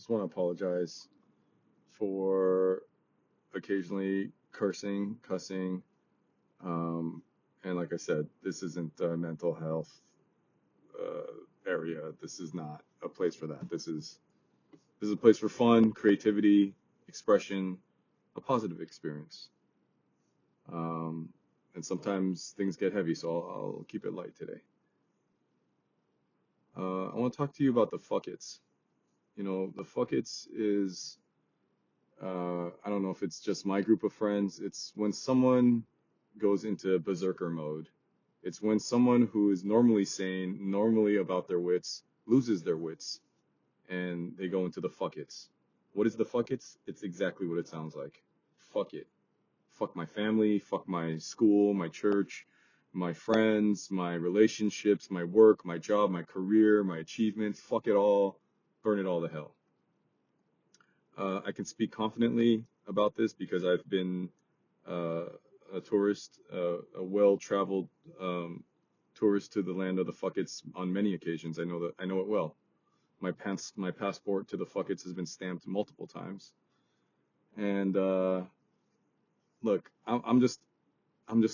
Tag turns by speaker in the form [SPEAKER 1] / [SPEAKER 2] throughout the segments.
[SPEAKER 1] Just want to apologize for occasionally cussing, and like I said, this isn't a mental health area. This is not a place for that. This is a place for fun, creativity, expression, a positive experience. And sometimes things get heavy, so I'll keep it light today. I want to talk to you about the Fuckets. The Fuckets is, I don't know if it's just my group of friends. It's when someone goes into berserker mode. It's when someone who is normally sane, normally about their wits, loses their wits, and they go into the Fuckets. What is the Fuckets? It's exactly what it sounds like. Fuck it. Fuck my family, fuck my school, my church, my friends, my relationships, my work, my job, my career, my achievements. Fuck it all. Burn it all to hell. I can speak confidently about this because I've been a tourist, a well-traveled tourist to the land of the Fuckets on many occasions. I know it well. My passport to the Fuckets has been stamped multiple times. And look, I'm just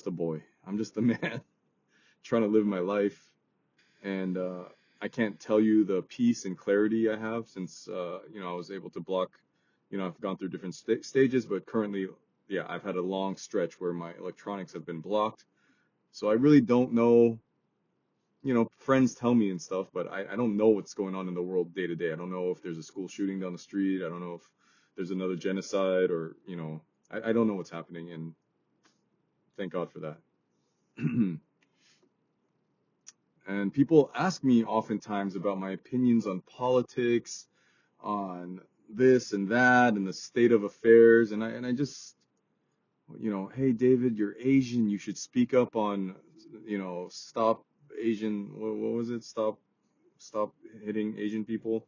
[SPEAKER 1] a boy. I'm just a man trying to live my life, and I can't tell you the peace and clarity I have since I was able to block. I've gone through different stages, but currently, yeah, I've had a long stretch where my electronics have been blocked. So I really don't know. Friends tell me and stuff, but I don't know what's going on in the world day to day. I don't know if there's a school shooting down the street. I don't know if there's another genocide or, I don't know what's happening, and thank God for that. And people ask me oftentimes about my opinions on politics, on this and that, and the state of affairs, and I just, hey David, you're Asian, you should speak up on, stop Asian, what was it? Stop hitting Asian people.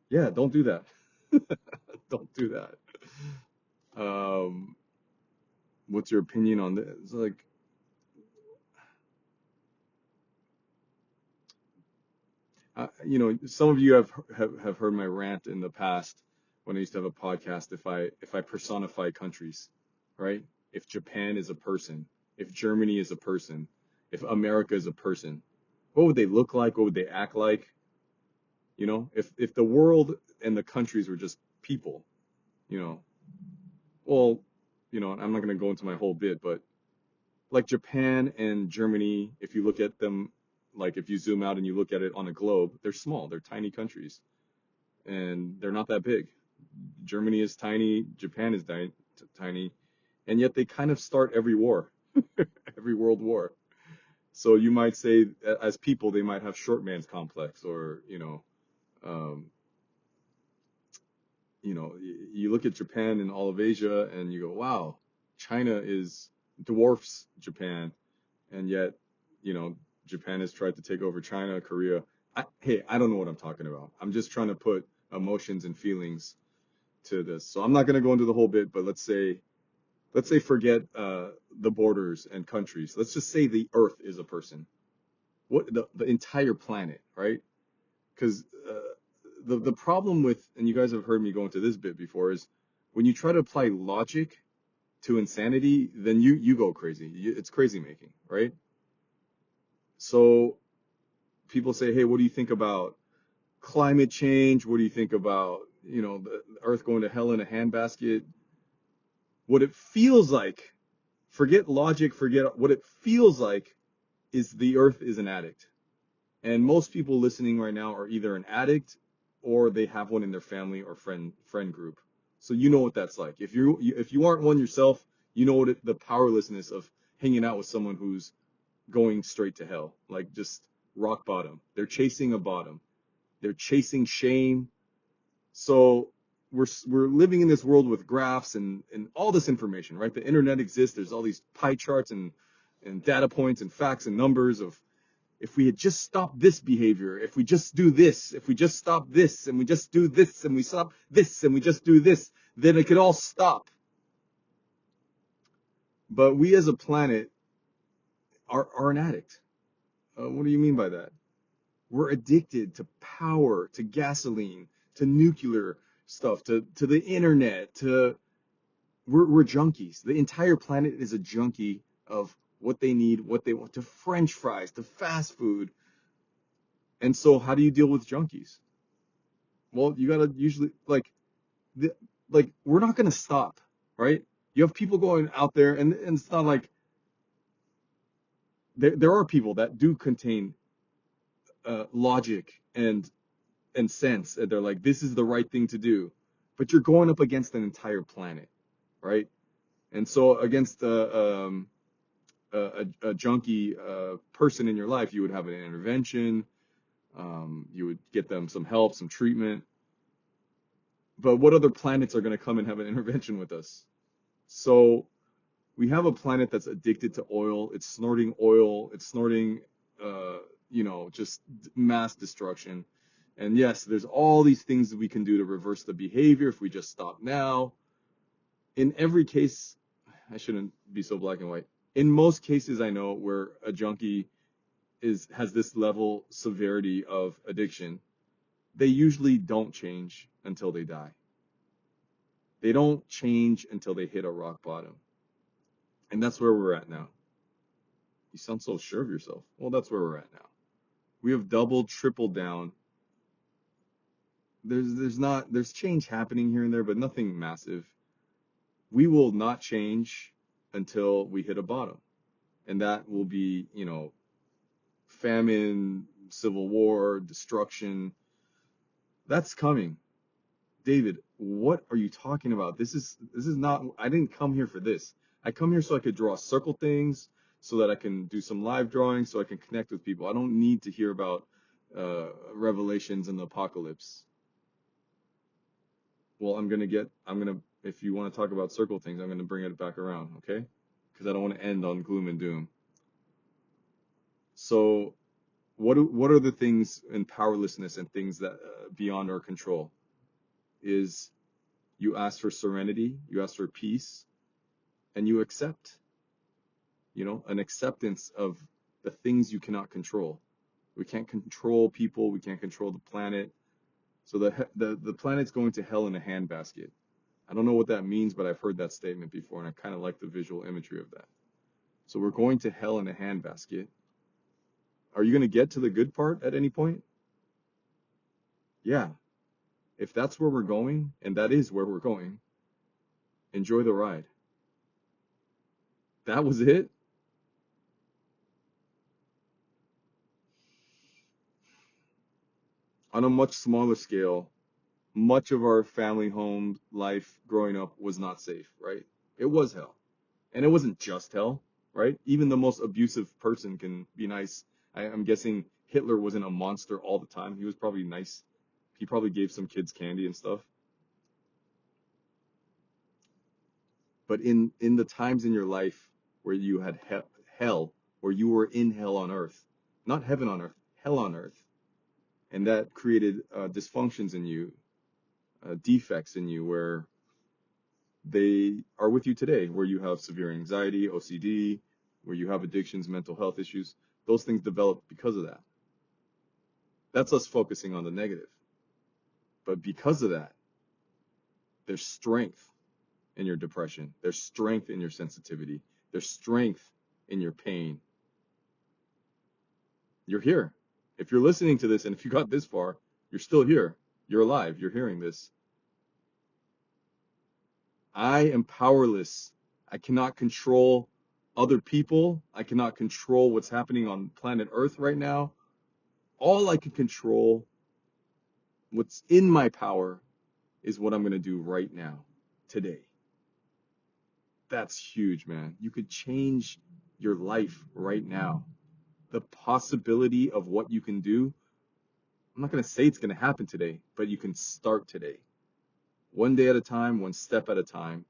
[SPEAKER 1] Yeah, don't do that. Don't do that. What's your opinion on this? It's like, some of you have heard my rant in the past when I used to have a podcast. If I personify countries, right? If Japan is a person, if Germany is a person, if America is a person, what would they look like? What would they act like? If the world and the countries were just people, well, I'm not going to go into my whole bit, but like Japan and Germany, if you look at them, like if you zoom out and you look at it on a globe, they're small, they're tiny countries, and they're not that big. Germany is tiny, Japan is tiny, and yet they kind of start every war, every world war. So you might say, as people, they might have short man's complex, or um, you look at Japan and all of Asia, and you go, wow, China dwarfs Japan, and yet, Japan has tried to take over China, Korea. Hey, I don't know what I'm talking about. I'm just trying to put emotions and feelings to this. So I'm not going to go into the whole bit, but let's say forget the borders and countries. Let's just say the Earth is a person. What the entire planet, right? Because the problem with, and you guys have heard me go into this bit before, is when you try to apply logic to insanity, then you go crazy. It's crazy making, right? So people say, hey, what do you think about climate change? What do you think about, the Earth going to hell in a handbasket? What it feels like, forget logic, forget what it feels like, is the Earth is an addict. And most people listening right now are either an addict or they have one in their family or friend group. So you know what that's like. If you aren't one yourself, you know what the powerlessness of hanging out with someone who's going straight to hell, like just rock bottom. They're chasing a bottom. They're chasing shame. So we're living in this world with graphs and all this information, right? The internet exists. There's all these pie charts and data points and facts and numbers of, if we had just stopped this behavior, if we just do this, if we just stop this, and we just do this, and we stop this, and we just do this, then it could all stop. But we as a planet are an addict. What do you mean by that? We're addicted to power, to gasoline, to nuclear, stuff to the internet to we're junkies. The entire planet is a junkie of what they need, what they want, to French fries, to fast food. And so how do you deal with junkies? Well, you gotta usually the, we're not gonna stop, right? You have people going out there, and it's not like there are people that do contain logic and sense, and they're like, this is the right thing to do, but you're going up against an entire planet, right? And so against a junkie person in your life, you would have an intervention. You would get them some help, some treatment. But what other planets are going to come and have an intervention with us? So we have a planet that's addicted to oil. It's snorting oil. It's snorting, just mass destruction. And yes, there's all these things that we can do to reverse the behavior if we just stop now. In every case, I shouldn't be so black and white. In most cases, I know where a junkie has this level severity of addiction, they usually don't change until they die. They don't change until they hit a rock bottom. And that's where we're at now. You sound so sure of yourself. Well, that's where we're at now. We have doubled, tripled down. There's change happening here and there, but nothing massive. We will not change until we hit a bottom. And that will be, famine, civil war, destruction. That's coming. David, what are you talking about? This is not, I didn't come here for this. I come here so I could draw circle things, so that I can do some live drawing, so I can connect with people. I don't need to hear about revelations and the apocalypse. Well, if you want to talk about circle things, I'm gonna bring it back around, okay? Because I don't want to end on gloom and doom. So what are the things in powerlessness and things that beyond our control? Is you ask for serenity, you ask for peace, and you accept, an acceptance of the things you cannot control. We can't control people, we can't control the planet. So the planet's going to hell in a handbasket. I don't know what that means, but I've heard that statement before, and I kind of like the visual imagery of that. So we're going to hell in a handbasket. Are you going to get to the good part at any point? Yeah. If that's where we're going, and that is where we're going, enjoy the ride. That was it? On a much smaller scale, much of our family home life growing up was not safe, right? It was hell. And it wasn't just hell, right? Even the most abusive person can be nice. I'm guessing Hitler wasn't a monster all the time. He was probably nice. He probably gave some kids candy and stuff. But in the times in your life where you had hell, where you were in hell on earth, not heaven on earth, hell on earth, and that created dysfunctions in you, defects in you, where they are with you today, where you have severe anxiety, OCD, where you have addictions, mental health issues. Those things develop because of that. That's us focusing on the negative. But because of that, there's strength in your depression. There's strength in your sensitivity. There's strength in your pain. You're here. If you're listening to this and if you got this far, you're still here. You're alive. You're hearing this. I am powerless. I cannot control other people. I cannot control what's happening on planet Earth right now. All I can control, what's in my power, is what I'm going to do right now, today. That's huge, man. You could change your life right now. The possibility of what you can do, I'm not going to say it's going to happen today, but you can start today. One day at a time, one step at a time.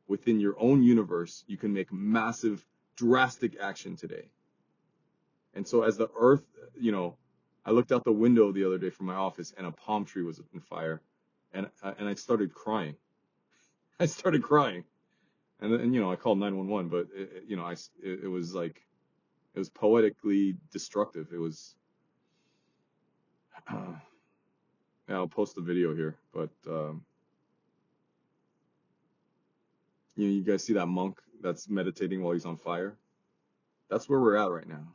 [SPEAKER 1] Within your own universe, you can make massive, drastic action today. And so as the earth, I looked out the window the other day from my office and a palm tree was on fire, and I started crying. I started crying, and I called 911, but it was like, it was poetically destructive. It was Yeah, I'll post the video here, but you guys see that monk that's meditating while he's on fire? That's where we're at right now.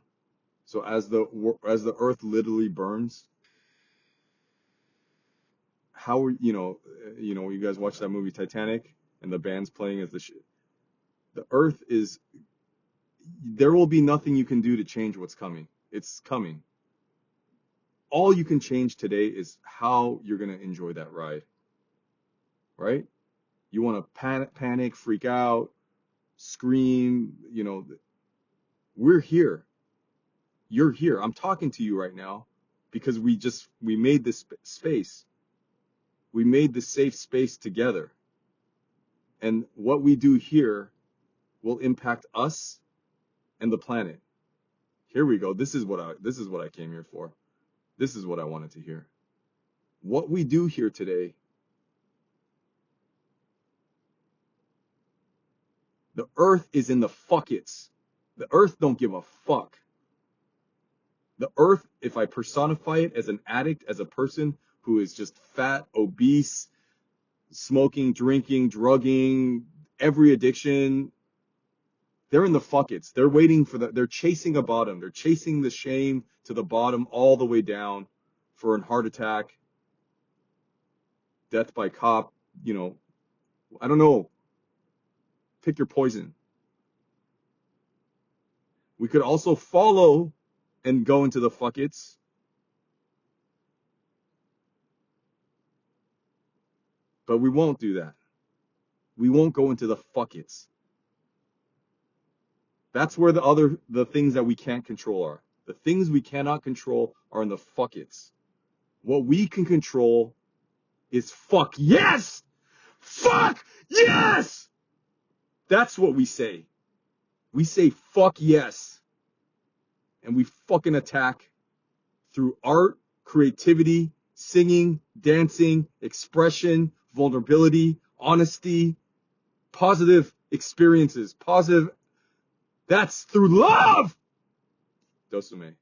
[SPEAKER 1] So as the earth literally burns, how you guys watch that movie Titanic and the band's playing as the earth is, there will be nothing you can do to change what's coming. It's coming. All you can change today is how you're going to enjoy that ride, right? You want to panic, freak out, scream, we're here. You're here. I'm talking to you right now because we made this space. We made this safe space together. And what we do here will impact us and the planet. Here we go. This is what I came here for. This is what I wanted to hear. What we do here today, the earth is in the fuckets. The earth don't give a fuck. The earth, if I personify it as an addict, as a person who is just fat, obese, smoking, drinking, drugging, every addiction, they're in the fuckets. They're waiting for they're chasing a bottom. They're chasing the shame to the bottom all the way down for a heart attack, death by cop, I don't know. Pick your poison. We could also follow and go into the fuckets. But we won't do that. We won't go into the fuckets. That's where the things that we can't control are. The things we cannot control are in the fuckets. What we can control is fuck yes! Fuck yes! That's what we say. We say fuck yes. And we fucking attack through art, creativity, singing, dancing, expression, vulnerability, honesty, positive experiences, that's through love! Dosume.